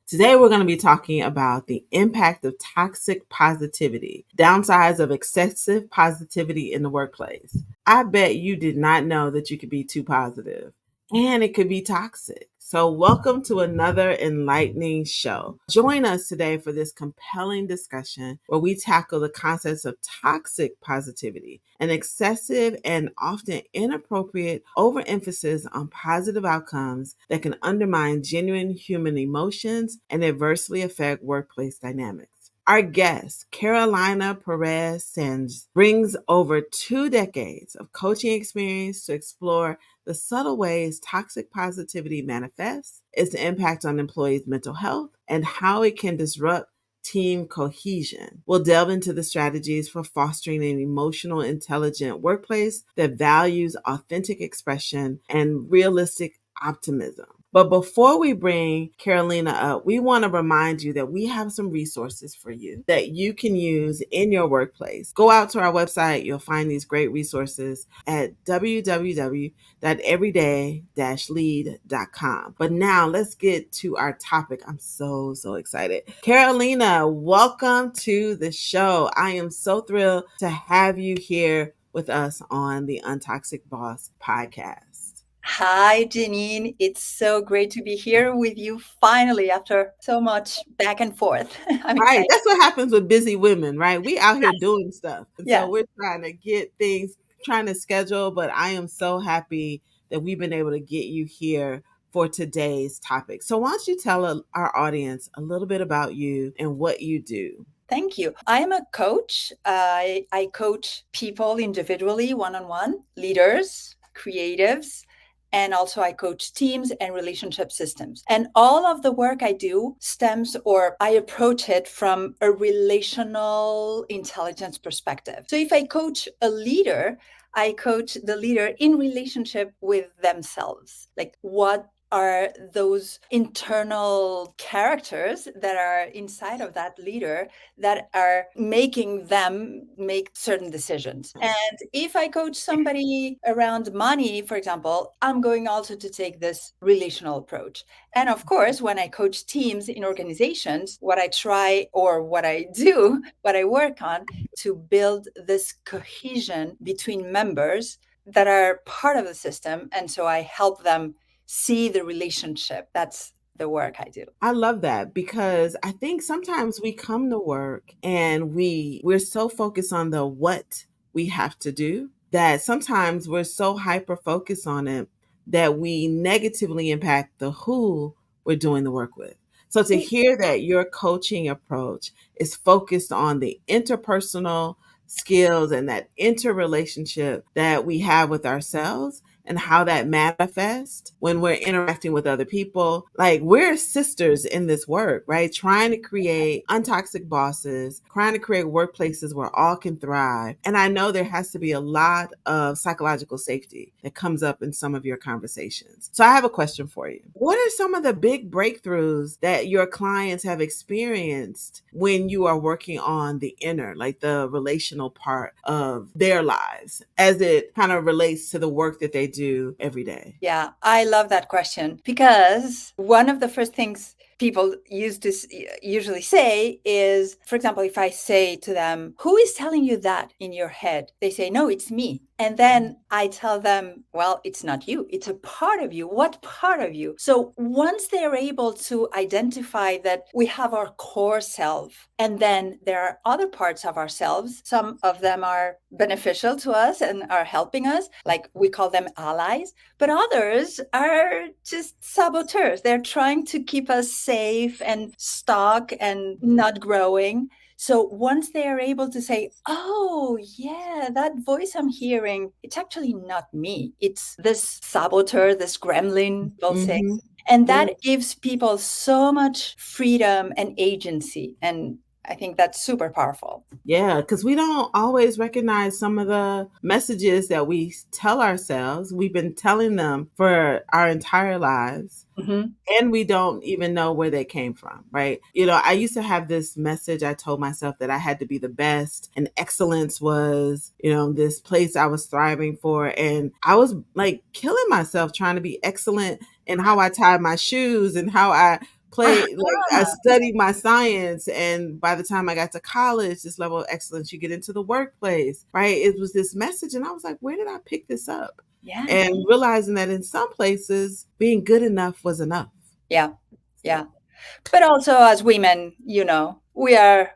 Today, we're going to be talking about the impact of toxic positivity, downsides of excessive positivity in the workplace. I bet you did not know that you could be too positive and it could be toxic. So, welcome to another enlightening show. Join us today for this compelling discussion where we tackle the concepts of toxic positivity, an excessive and often inappropriate overemphasis on positive outcomes that can undermine genuine human emotions and adversely affect workplace dynamics. Our guest, Carolina Perez Sanz, brings over 2 decades of coaching experience to explore the subtle ways toxic positivity manifests, its impact on employees' mental health, and how it can disrupt team cohesion. We'll delve into the strategies for fostering an emotional, intelligent workplace that values authentic expression and realistic optimism. But before we bring Carolina up, we want to remind you that we have some resources for you that you can use in your workplace. Go out to our website. You'll find these great resources at www.everyday-lead.com. But now let's get to our topic. I'm so excited. Carolina, welcome to the show. I am so thrilled to have you here with us on the UnToxic Boss podcast. Hi, Janine. It's so great to be here with you finally after so much back and forth. I'm Right. excited. That's what happens with busy women, right? We out here Yes. doing stuff. And so Yes. we're trying to get things, trying to schedule, but I am so happy that we've been able to get you here for today's topic. So why don't you tell our audience a little bit about you and what you do? Thank you. I am a coach. I coach people individually, one-on-one, leaders, creatives, and also I coach teams and relationship systems. And all of the work I do stems, or I approach it from a relational intelligence perspective. So if I coach a leader, I coach the leader in relationship with themselves. Like, what are those internal characters that are inside of that leader that are making them make certain decisions. And if I coach somebody around money, for example, I'm going also to take this relational approach. And of course, when I coach teams in organizations, what I try, or what I do, what I work on to build this cohesion between members that are part of the system. And so I help them see the relationship. That's the work I do. I love that because I think sometimes we come to work and we're so focused on the what we have to do that sometimes we're so hyper focused on it that we negatively impact the who we're doing the work with. So to hear that your coaching approach is focused on the interpersonal skills and that interrelationship that we have with ourselves and how that manifests when we're interacting with other people. Like, we're sisters in this work, right? Trying to create untoxic bosses, trying to create workplaces where all can thrive. And I know there has to be a lot of psychological safety that comes up in some of your conversations. So I have a question for you. What are some of the big breakthroughs that your clients have experienced when you are working on the inner, like the relational part of their lives as it kind of relates to the work that they do every day? Yeah, I love that question because one of the first things people usually say is, for example, if I say to them, "Who is telling you that in your head?" They say, "No, it's me." And then I tell them, "Well, it's not you. It's a part of you." What part of you? So once they're able to identify that we have our core self, and then there are other parts of ourselves, some of them are beneficial to us and are helping us, like we call them allies, but others are just saboteurs. They're trying to keep us safe and stuck and not growing. So once they are able to say, "Oh, yeah, that voice I'm hearing, it's actually not me. It's this saboteur, this gremlin," they'll say. Mm-hmm. And that gives people so much freedom and agency. And I think that's super powerful. Yeah, because we don't always recognize some of the messages that we tell ourselves. We've been telling them for our entire lives. Mm-hmm. And we don't even know where they came from, right? I used to have this message. I told myself that I had to be the best, and excellence was, this place I was thriving for. And I was like killing myself trying to be excellent in how I tied my shoes and how I I studied my science, and by the time I got to college, this level of excellence, you get into the workplace, right? It was this message, and I was like, where did I pick this up? Yeah. And realizing that in some places, being good enough was enough. Yeah. So, Yeah. But also, as women, we are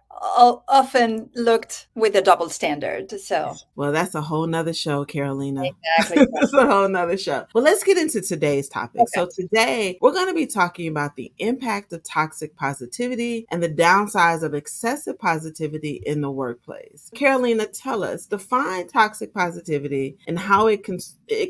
often looked with a double standard. So, well, that's a whole nother show, Carolina. exactly. That's a whole nother show. Well, let's get into today's topic. Okay. So, today we're going to be talking about the impact of toxic positivity and the downsides of excessive positivity in the workplace. Carolina, tell us, define toxic positivity and how it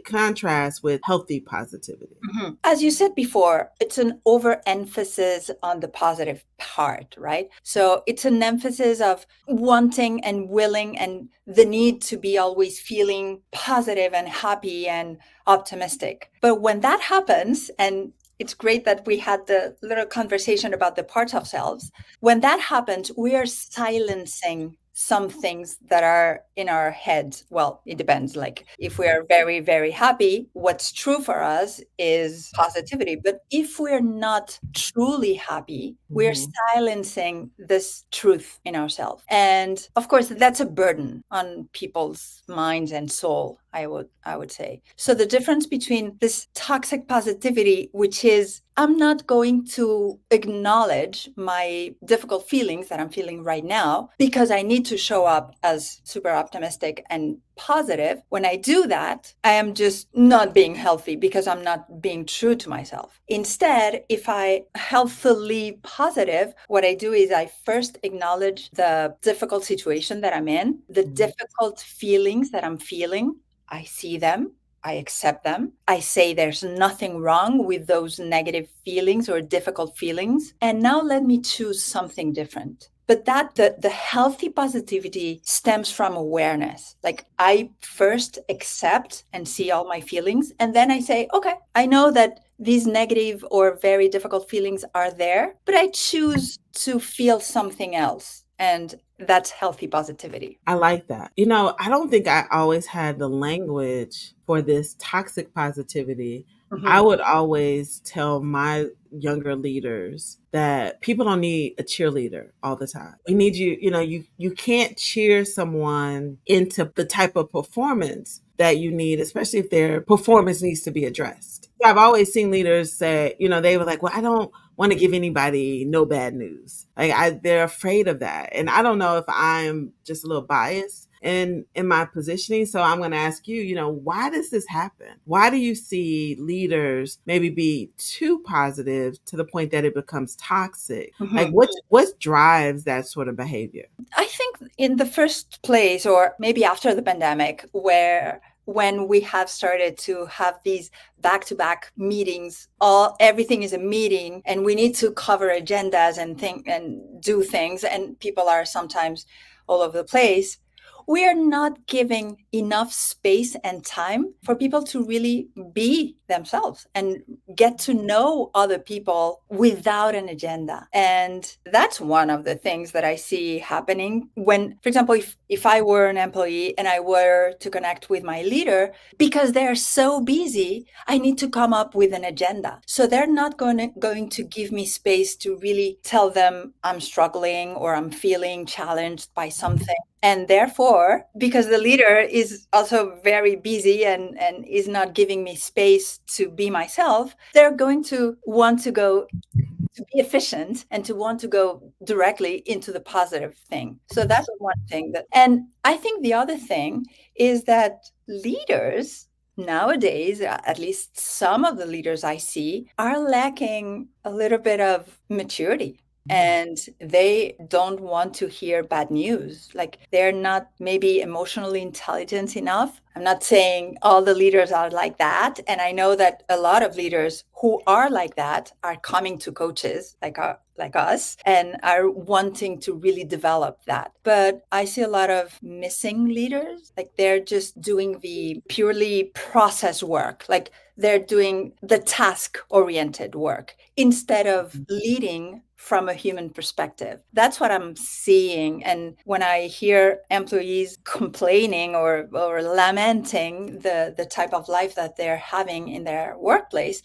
contrasts with healthy positivity. Mhm. As you said before, it's an overemphasis on the positive part, right? So it's an emphasis of wanting and willing and the need to be always feeling positive and happy and optimistic. But when that happens, and it's great that we had the little conversation about the parts of selves. When that happens, we are silencing some things that are in our heads. Well, it depends. Like if we are very, very happy, what's true for us is positivity. But if we're not truly happy, we're Mhm. silencing this truth in ourselves. And of course, that's a burden on people's minds and soul, I would say. So the difference between this toxic positivity, which is I'm not going to acknowledge my difficult feelings that I'm feeling right now because I need to show up as super optimistic and positive. When I do that, I am just not being healthy because I'm not being true to myself. Instead, if I healthily positive, what I do is I first acknowledge the difficult situation that I'm in, the Mhm. difficult feelings that I'm feeling. I see them. I accept them. I say there's nothing wrong with those negative feelings or difficult feelings. And now let me choose something different. But that the healthy positivity stems from awareness. Like I first accept and see all my feelings. And then I say, okay, I know that these negative or very difficult feelings are there, but I choose to feel something else. And that's healthy positivity. I like that. I don't think I always had the language for this toxic positivity. I Mhm. would always tell my younger leaders that people don't need a cheerleader all the time. We need you, you can't cheer someone into the type of performance that you need, especially if their performance needs to be addressed. I've always seen leaders say, they were like, well, I don't want to give anybody no bad news. They're afraid of that. And I don't know if I'm just a little biased in my positioning. So I'm going to ask you, why does this happen? Why do you see leaders maybe be too positive to the point that it becomes toxic? Like Mhm. what drives that sort of behavior? I think in the first place, or maybe after the pandemic, where when we have started to have these back-to-back meetings, everything is a meeting, and we need to cover agendas and think and do things, and people are sometimes all over the place. We are not giving enough space and time for people to really be themselves and get to know other people without an agenda. And that's one of the things that I see happening when, for example, if I were an employee and I were to connect with my leader, because they're so busy, I need to come up with an agenda. So they're not going to give me space to really tell them I'm struggling or I'm feeling challenged by something. And therefore, because the leader is also very busy and is not giving me space to be myself, they're going to want to go to be efficient and to want to go directly into the positive thing. So that's one thing and I think the other thing is that leaders nowadays, at least some of the leaders I see, are lacking a little bit of maturity. And they don't want to hear bad news. Like they're not maybe emotionally intelligent enough. I'm not saying all the leaders are like that. And I know that a lot of leaders who are like that are coming to coaches like us and are wanting to really develop that. But I see a lot of missing leaders. Like they're just doing the purely process work. Like they're doing the task oriented work instead of leading from a human perspective. That's what I'm seeing. And when I hear employees complaining or lamenting the type of life that they're having in their workplace,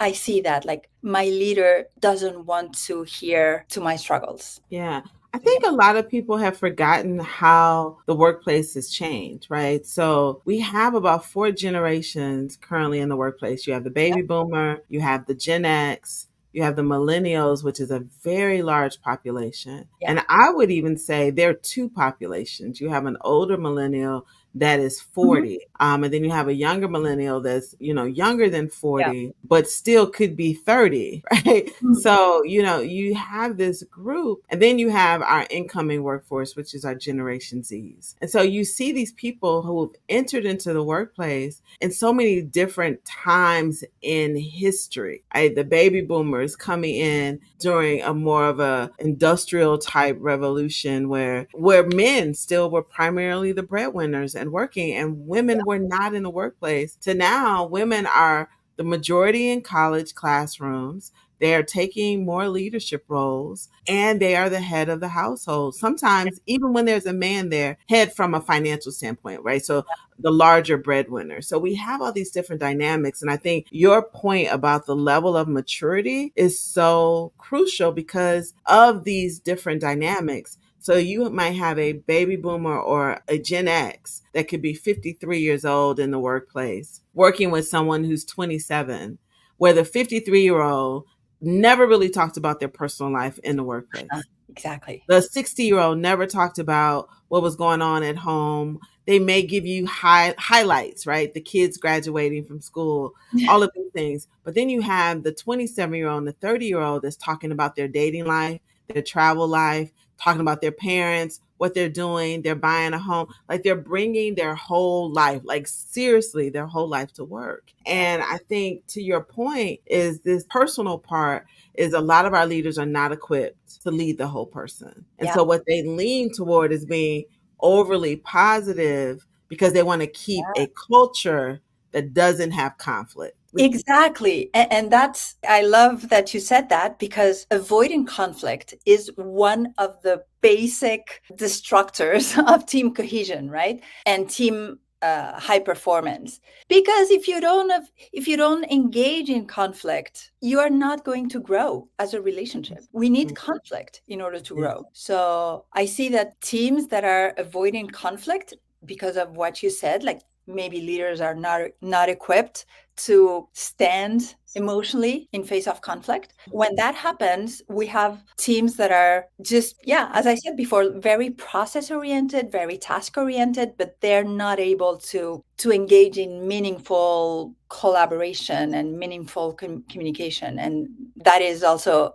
I see that like my leader doesn't want to hear to my struggles. Yeah. I Yeah. think a lot of people have forgotten how the workplace has changed, right? So we have about four generations currently in the workplace. You have the baby boomer, you have the Gen X, you have the millennials, which is a very large population. Yeah. And I would even say there are two populations. You have an older millennial that is Mhm. 40. And then you have a younger millennial that's, younger than Yeah. 40, but still could be 30, right? Mm. So, you have this group, and then you have our incoming workforce, which is our Generation Zs. And so you see these people who have entered into the workplace in so many different times in history. Right? The baby boomers coming in during a more of a industrial type revolution where men still were primarily the breadwinners and working, and women were not in the workplace, to now women are the majority in college classrooms. They are taking more leadership roles, and they are the head of the household. Sometimes, even when there's a man there, head from a financial standpoint, right? So the larger breadwinner. So we have all these different dynamics. And I think your point about the level of maturity is so crucial because of these different dynamics. So you might have a baby boomer or a Gen X that could be 53 years old in the workplace, working with someone who's 27, where the 53-year-old never really talked about their personal life in the workplace. Exactly. The 60-year-old never talked about what was going on at home. They may give you highlights, right? The kids graduating from school, all of these things. But then you have the 27-year-old and the 30-year-old that's talking about their dating life, their travel life, talking about their parents, what they're doing, they're buying a home. Like they're bringing their whole life, like seriously, their whole life to work. And I think to your point is this personal part is a lot of our leaders are not equipped to lead the whole person. And Yeah. so what they lean toward is being overly positive because they want to keep a culture that doesn't have conflict. Exactly. And that's, I love that you said that because avoiding conflict is one of the basic destructors of team cohesion, right? And team high performance. Because if you don't engage in conflict, you are not going to grow as a relationship. We need conflict in order to Yes. grow. So I see that teams that are avoiding conflict because of what you said, like maybe leaders are not equipped to stand emotionally in face of conflict. When that happens, we have teams that are just, yeah, as I said before, very process oriented, very task oriented, but they're not able to engage in meaningful collaboration and meaningful communication. And that is also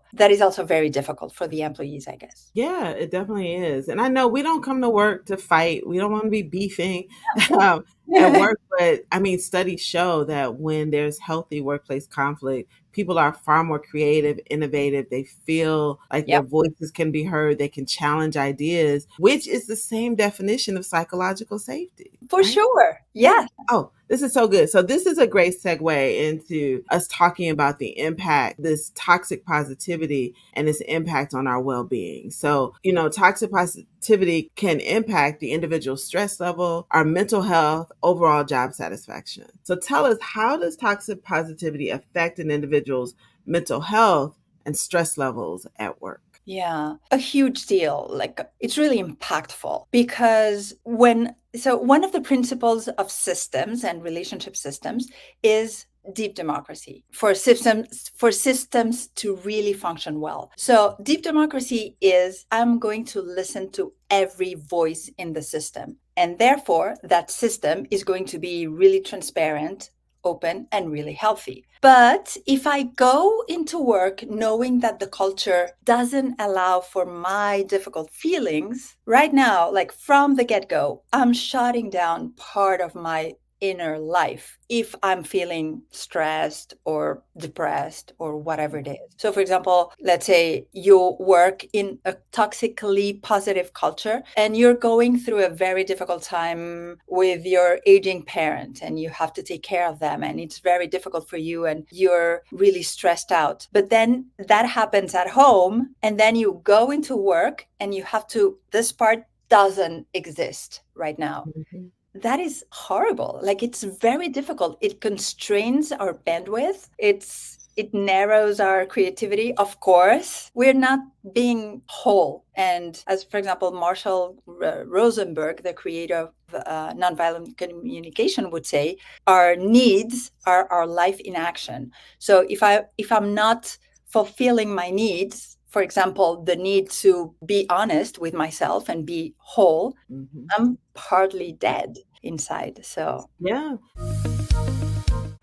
very difficult for the employees, I guess. Yeah, it definitely is. And I know we don't come to work to fight. We don't want to be beefing um, at work. But I mean, studies show that when there's healthy workplace conflict, people are far more creative, innovative. They feel like their Yep, voices can be heard. They can challenge ideas, which is the same definition of psychological safety, for right? sure. Yeah. Yes. Oh, this is so good. So this is a great segue into us talking about the impact, this toxic positivity and its impact on our well-being. So, toxic positivity can impact the individual's stress level, our mental health, overall job satisfaction. So tell us, how does toxic positivity affect an individual's mental health and stress levels at work? Yeah, a huge deal. Like it's really impactful because one of the principles of systems and relationship systems is deep democracy for systems to really function well. So deep democracy is I'm going to listen to every voice in the system. And therefore, that system is going to be really transparent, open, and really healthy. But if I go into work knowing that the culture doesn't allow for my difficult feelings, right now, like from the get go, I'm shutting down part of my inner life if I'm feeling stressed or depressed or whatever it is. So, for example, let's say you work in a toxically positive culture and you're going through a very difficult time with your aging parent and you have to take care of them and it's very difficult for you and you're really stressed out. But then that happens at home and then you go into work and you have to, this part doesn't exist right now. Mhm. That is horrible. Like it's very difficult. It constrains our bandwidth. it narrows our creativity. Of course, we're not being whole. And as, for example, Marshall Rosenberg, the creator of nonviolent communication, would say, our needs are our life in action. So if I'm not fulfilling my needs, for example, the need to be honest with myself and be whole, Mhm. I'm partly dead inside. So Yeah.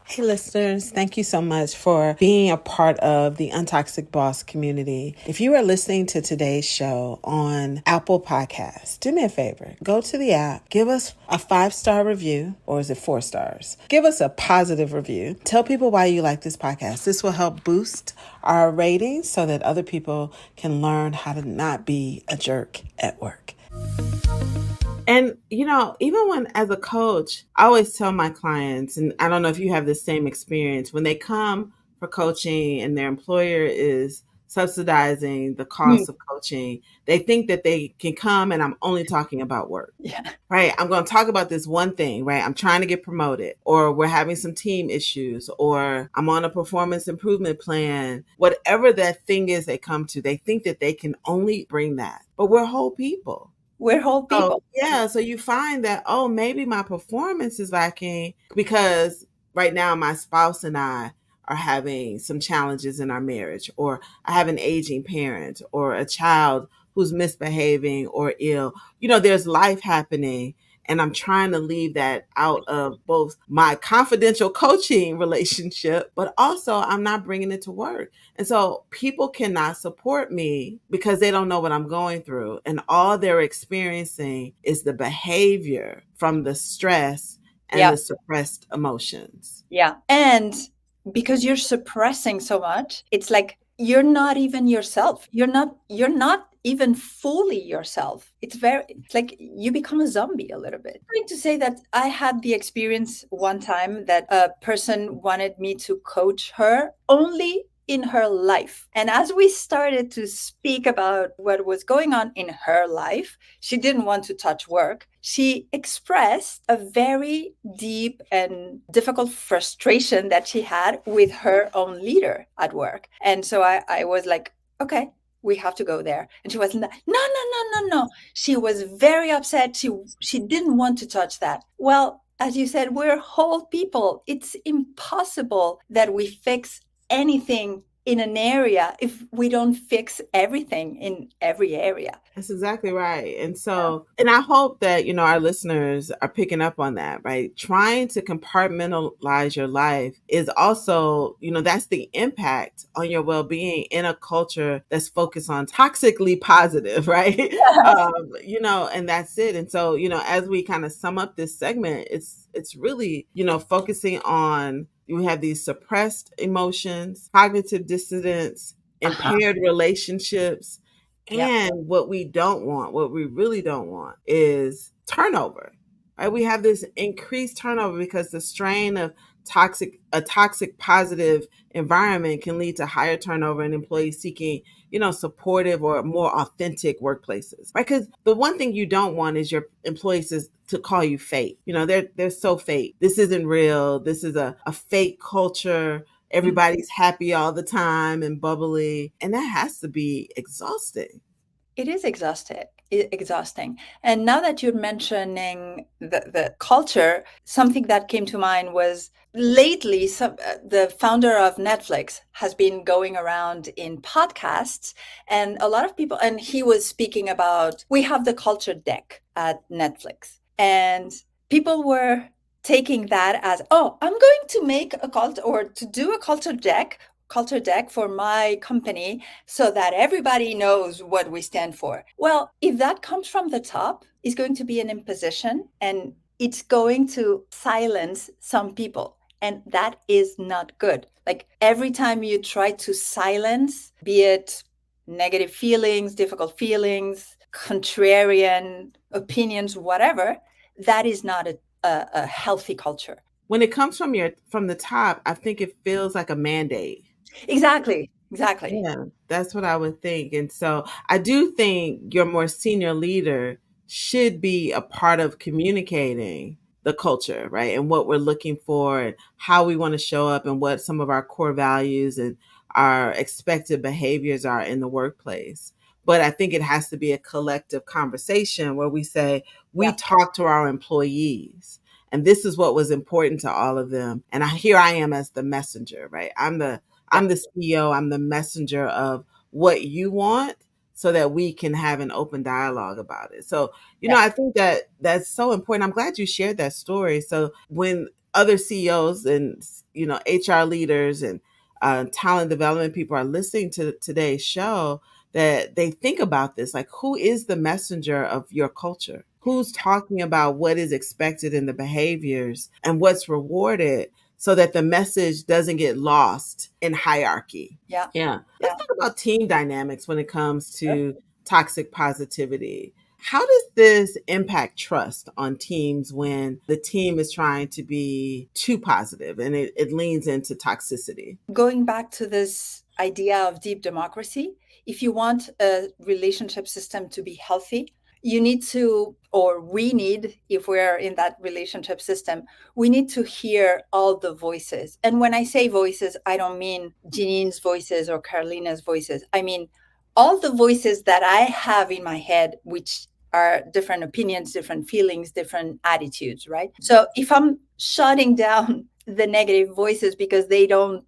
Hey, listeners, thank you so much for being a part of the UnToxic Boss community. If you are listening to today's show on Apple Podcasts, do me a favor. Go to the app, give us a 5-star review, or is it 4 stars? Give us a positive review. Tell people why you like this podcast. This will help boost our ratings so that other people can learn how to not be a jerk at work. And, even when as a coach, I always tell my clients, and I don't know if you have the same experience, when they come for coaching and their employer is subsidizing the mm, cost of coaching, they think that they can come and I'm only talking about work. yeah, Right. I'm going to talk about this one thing, right? I'm trying to get promoted, or we're having some team issues, or I'm on a performance improvement plan. Whatever that thing is they come to, they think that they can only bring that. But we're whole people. we're whole So, people. yeah, so you find that, oh, maybe my performance is lacking because right now my spouse and I are having some challenges in our marriage, or I have an aging parent, or a child who's misbehaving or ill. There's life happening. And I'm trying to leave that out of both my confidential coaching relationship, but also I'm not bringing it to work. And so people cannot support me because they don't know what I'm going through. And all they're experiencing is the behavior from the stress and Yeah. the suppressed emotions. Yeah. And because you're suppressing so much, it's like you're not even yourself. You're not even fully yourself. It's like you become a zombie a little bit. I'm going to say that I had the experience one time that a person wanted me to coach her only in her life. And as we started to speak about what was going on in her life, she didn't want to touch work. She expressed a very deep and difficult frustration that she had with her own leader at work. And so I was like, okay, we have to go there. And she was, no, no, no, no, no. She was very upset. She didn't want to touch that. Well, as you said, we're whole people. It's impossible that we fix anything in an area if we don't fix everything in every area. That's exactly right. And so, and I hope that, our listeners are picking up on that, right? Trying to compartmentalize your life is also, that's the impact on your well being in a culture that's focused on toxically positive, right? And that's it. And so, as we kind of sum up this segment, it's really, focusing on we have these suppressed emotions, cognitive dissonance, Uh-huh. impaired relationships, Yeah. and what we don't want, what we really don't want is turnover. Right? We have this increased turnover because the strain of toxic positive environment can lead to higher turnover and employees seeking, supportive or more authentic workplaces. Right? Because the one thing you don't want is your employees to call you fake. They're so fake. This isn't real. This is a fake culture. Everybody's happy all the time and bubbly. And that has to be exhausting. It is exhausting. And now that you're mentioning the culture, something that came to mind was lately the founder of Netflix has been going around in podcasts, and a lot of people, and he was speaking about, we have the culture deck at Netflix. And people were taking that as, oh, I'm going to make a cult or to do a culture deck for my company so that everybody knows what we stand for. Well, if that comes from the top, it's going to be an imposition and it's going to silence some people. And that is not good. Like every time you try to silence, be it negative feelings, difficult feelings, contrarian opinions, whatever, that is not a healthy culture. When it comes from the top, I think it feels like a mandate. Exactly. Exactly. Yeah, that's what I would think. And so I do think your more senior leader should be a part of communicating the culture, right? And what we're looking for and how we want to show up and what some of our core values and our expected behaviors are in the workplace. But I think it has to be a collective conversation where we say, we Yeah. talk to our employees and this is what was important to all of them. And here I am as the messenger, right? Yeah. I'm the CEO, I'm the messenger of what you want so that we can have an open dialogue about it. So, Yeah. I think that that's so important. I'm glad you shared that story. So when other CEOs and, HR leaders and talent development people are listening to today's show, that they think about this, like, who is the messenger of your culture? Who's talking about what is expected in the behaviors and what's rewarded so that the message doesn't get lost in hierarchy? Yeah. Yeah. Let's Yeah. talk about team dynamics when it comes Sure. to toxic positivity. How does this impact trust on teams when the team is trying to be too positive and it leans into toxicity? Going back to this idea of deep democracy, if you want a relationship system to be healthy, you need to, or we need, if we're in that relationship system, we need to hear all the voices. And when I say voices, I don't mean Janine's voices or Carolina's voices. I mean all the voices that I have in my head, which are different opinions, different feelings, different attitudes, right? So if I'm shutting down the negative voices because they don't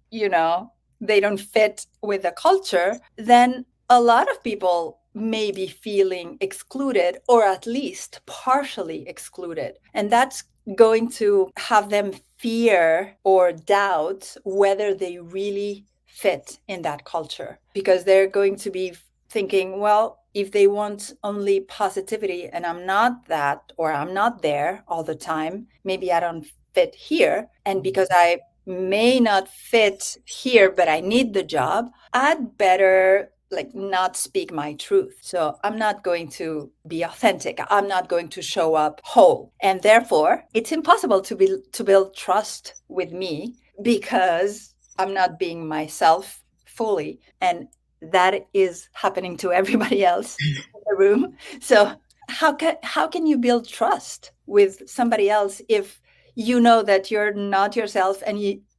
fit with the culture, then a lot of people may be feeling excluded or at least partially excluded. And that's going to have them fear or doubt whether they really fit in that culture because they're going to be thinking, well, if they want only positivity and I'm not that, or I'm not there all the time, maybe I don't fit here. And because I may not fit here, but I need the job, I'd better like not speak my truth. So I'm not going to be authentic. I'm not going to show up whole. And therefore, it's impossible to build trust with me because I'm not being myself fully. And that is happening to everybody else in the room. So how can you build trust with somebody else if you know that you're not yourself and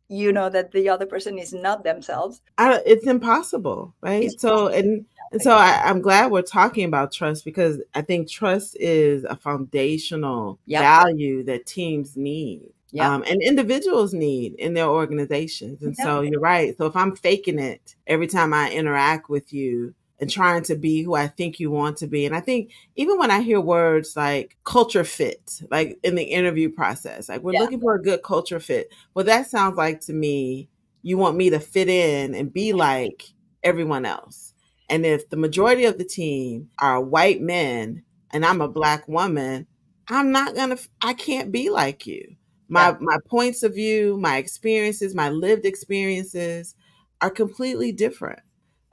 you know that the other person is not themselves? It's impossible, It's right? So I'm glad we're talking about trust because I think trust is a foundational yeah, value that teams need. yeah, And individuals need in their organizations. And yeah, so you're right. So if I'm faking it every time I interact with you and trying to be who I think you want to be, and I think even when I hear words like culture fit, like in the interview process, like we're yeah, looking for a good culture fit. Well, that sounds like to me you want me to fit in and be like everyone else. And if the majority of the team are white men and I'm a black woman, I can't be like you. yeah, My points of view, my experiences, my lived experiences are completely different.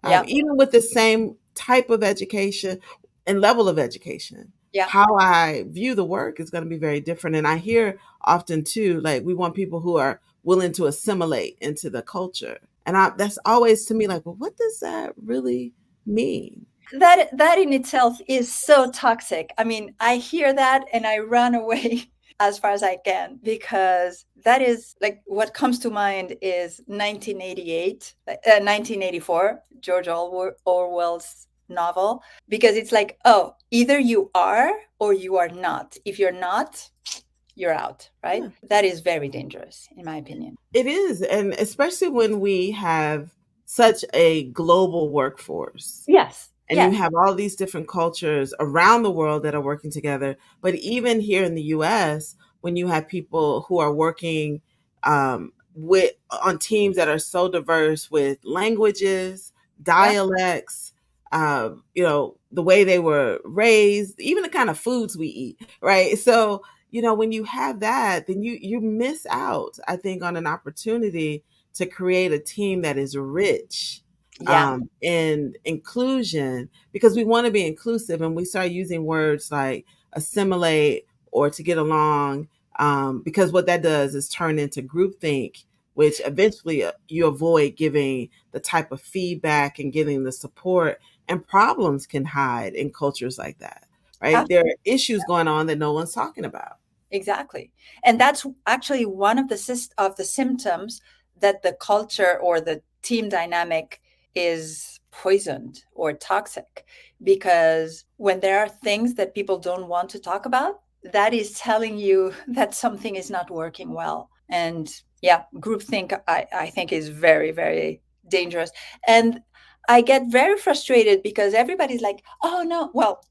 yeah, Even with the same type of education and level of education, yeah. how I view the work is going to be very different. And I hear often too, like we want people who are willing to assimilate into the culture. And that's always to me like, well, what does that really mean? That in itself is so toxic. I mean, I hear that and I run away as far as I can because that is like what comes to mind is 1988, 1984, George Orwell's novel, because it's like, oh, either you are or you are not. If you're not, you're out, right? Yeah. That is very dangerous, in my opinion. It is. And especially when we have such a global workforce Yes. and you Yes. have all these different cultures around the world that are working together. But even here in the US, when you have people who are working with on teams that are so diverse with languages, Yeah. dialects, the way they were raised, even the kind of foods we eat, right? So, when you have that, then you miss out, I think, on an opportunity to create a team that is rich Yeah. in inclusion because we want to be inclusive and we start using words like assimilate or to get along because what that does is turn into groupthink, which eventually you avoid giving the type of feedback and giving the support, and problems can hide in cultures like that, right? There are issues going on that no one's talking about. Exactly. And that's actually one of the symptoms that the culture or the team dynamic is poisoned or toxic, because when there are things that people don't want to talk about, that is telling you that something is not working well. And yeah, groupthink, I think, is very, very dangerous. And I get very frustrated because everybody's like, oh no, well,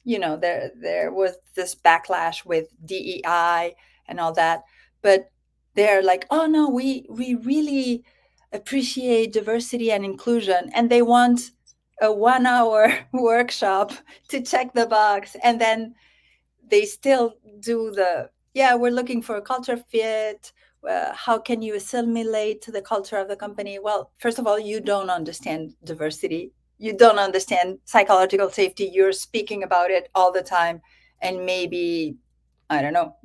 there was this backlash with DEI and all that, but they're like, oh no, we really appreciate diversity and inclusion, and they want a 1 hour workshop to check the box, and then they still do the, yeah, we're looking for a culture fit. How can you assimilate to the culture of the company? Well, first of all, you don't understand diversity. You don't understand psychological safety. You're speaking about it all the time. And maybe, I don't know,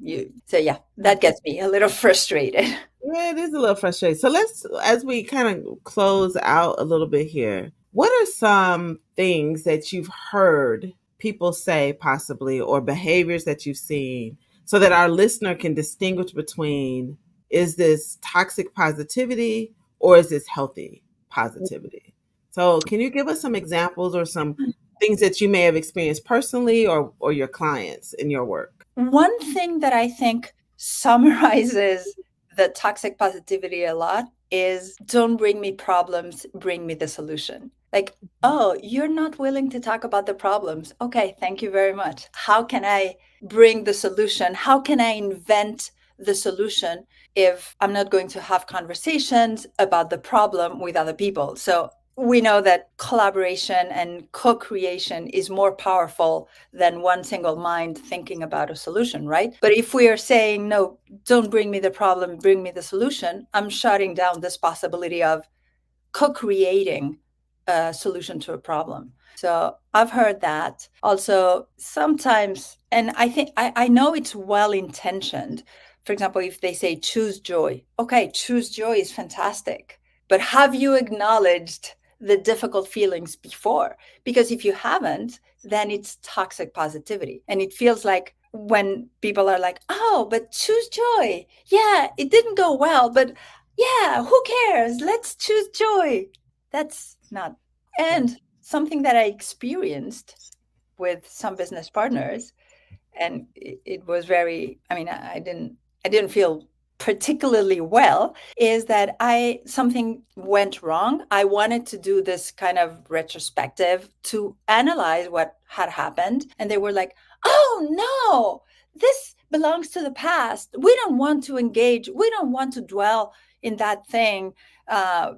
so yeah, that gets me a little frustrated. Yeah, it is a little frustrating. So let's, as we kind of close out a little bit here, what are some things that you've heard people say, possibly, or behaviors that you've seen, so that our listener can distinguish between, is this toxic positivity or is this healthy positivity? So, can you give us some examples or some things that you may have experienced personally, or your clients in your work? One thing that I think summarizes the toxic positivity a lot is, don't bring me problems, bring me the solution. Like, oh, you're not willing to talk about the problems. Okay, thank you very much. How can I bring the solution? How can I invent the solution if I'm not going to have conversations about the problem with other people? So we know that collaboration and co-creation is more powerful than one single mind thinking about a solution, right? But if we are saying, no, don't bring me the problem, bring me the solution, I'm shutting down this possibility of co-creating a solution to a problem. So I've heard that. Also, sometimes, and I think I know it's well intentioned. For example, if they say choose joy, okay, choose joy is fantastic. But have you acknowledged the difficult feelings before? Because if you haven't, then it's toxic positivity. And it feels like when people are like, oh, but choose joy. Yeah, it didn't go well, but yeah, who cares? Let's choose joy. That's not. And something that I experienced with some business partners, and it was very, I mean, I didn't feel particularly well, is that I something went wrong. I wanted to do this kind of retrospective to analyze what had happened, and they were like, oh no, this belongs to the past. We don't want to engage, we don't want to dwell in that thing.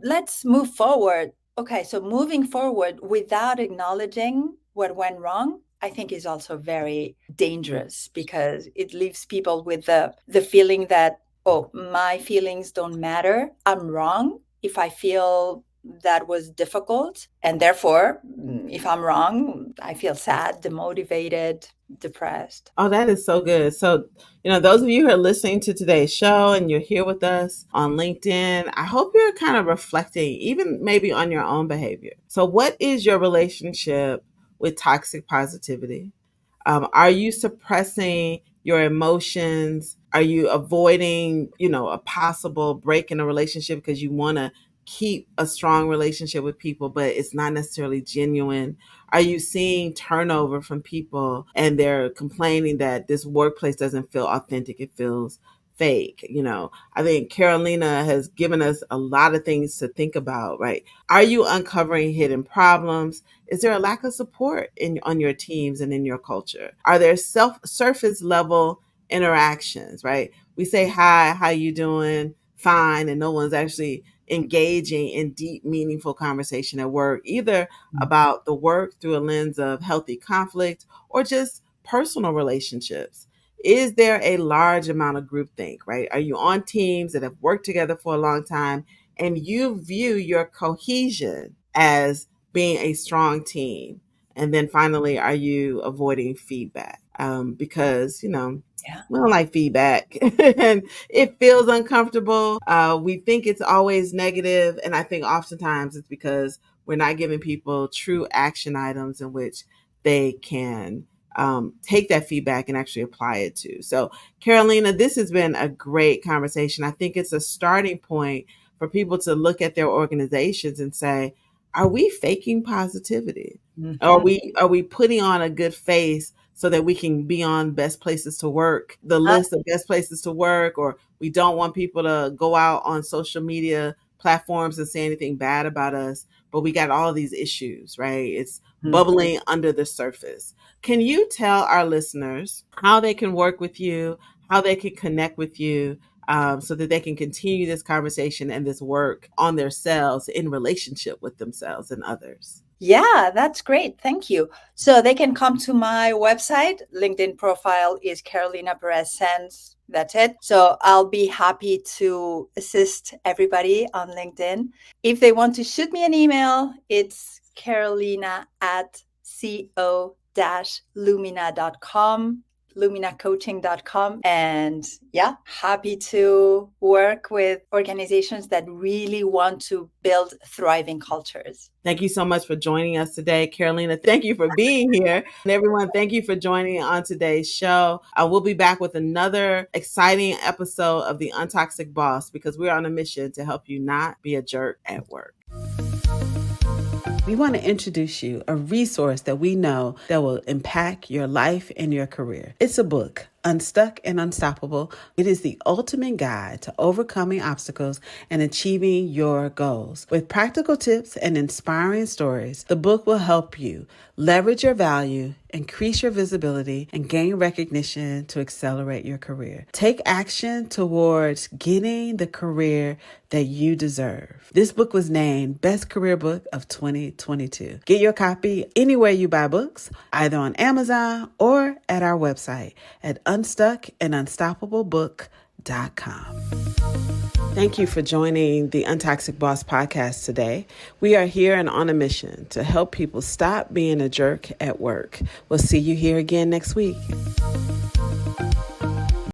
Let's move forward. Okay, so moving forward without acknowledging what went wrong, I think, is also very dangerous, because it leaves people with the feeling that, oh, my feelings don't matter. I'm wrong if I feel that was difficult. And therefore, if I'm wrong, I feel sad, demotivated, depressed. Oh, that is so good. So, those of you who are listening to today's show and you're here with us on LinkedIn, I hope you're kind of reflecting, even maybe on your own behavior. So, what is your relationship with toxic positivity? Are you suppressing your emotions? Are you avoiding, a possible break in a relationship because you want to keep a strong relationship with people, but it's not necessarily genuine? Are you seeing turnover from people and they're complaining that this workplace doesn't feel authentic? It feels fake. I think Carolina has given us a lot of things to think about, right? Are you uncovering hidden problems? Is there a lack of support on your teams and in your culture? Are there surface level interactions, right? We say hi, how you doing? Fine, and no one's actually engaging in deep, meaningful conversation at work, either about the work through a lens of healthy conflict or just personal relationships. Is there a large amount of groupthink, right? Are you on teams that have worked together for a long time and you view your cohesion as being a strong team? And then finally, are you avoiding feedback? Because, Yeah. we don't like feedback and it feels uncomfortable. We think it's always negative, and I think oftentimes it's because we're not giving people true action items in which they can take that feedback and actually apply it to. So, Carolina, this has been a great conversation. I think it's a starting point for people to look at their organizations and say, are we faking positivity? Are we putting on a good face so that we can be on best places to work, the list of best places to work, or we don't want people to go out on social media platforms and say anything bad about us, but we got all these issues, right? It's bubbling under the surface. Can you tell our listeners how they can work with you, how they can connect with you, so that they can continue this conversation and this work on themselves in relationship with themselves and others? Yeah, that's great. Thank you. So they can come to my website. LinkedIn profile is Carolina Perez Sanz. That's it. So I'll be happy to assist everybody on LinkedIn. If they want to shoot me an email, it's carolina@co-lumina.com, luminacoaching.com. And yeah, happy to work with organizations that really want to build thriving cultures. Thank you so much for joining us today, Carolina. Thank you for being here. And everyone, thank you for joining on today's show. We'll be back with another exciting episode of the UnToxic Boss, because we're on a mission to help you not be a jerk at work. We want to introduce you a resource that we know that will impact your life and your career. It's a book, Unstuck and Unstoppable. It is the ultimate guide to overcoming obstacles and achieving your goals. With practical tips and inspiring stories, the book will help you leverage your value, increase your visibility, and gain recognition to accelerate your career. Take action towards getting the career that you deserve. This book was named Best Career Book of 2022. Get your copy anywhere you buy books, either on Amazon or at our website at unstuckandunstoppablebook.com. Thank you for joining the UnToxic Boss podcast today. We are here and on a mission to help people stop being a jerk at work. We'll see you here again next week.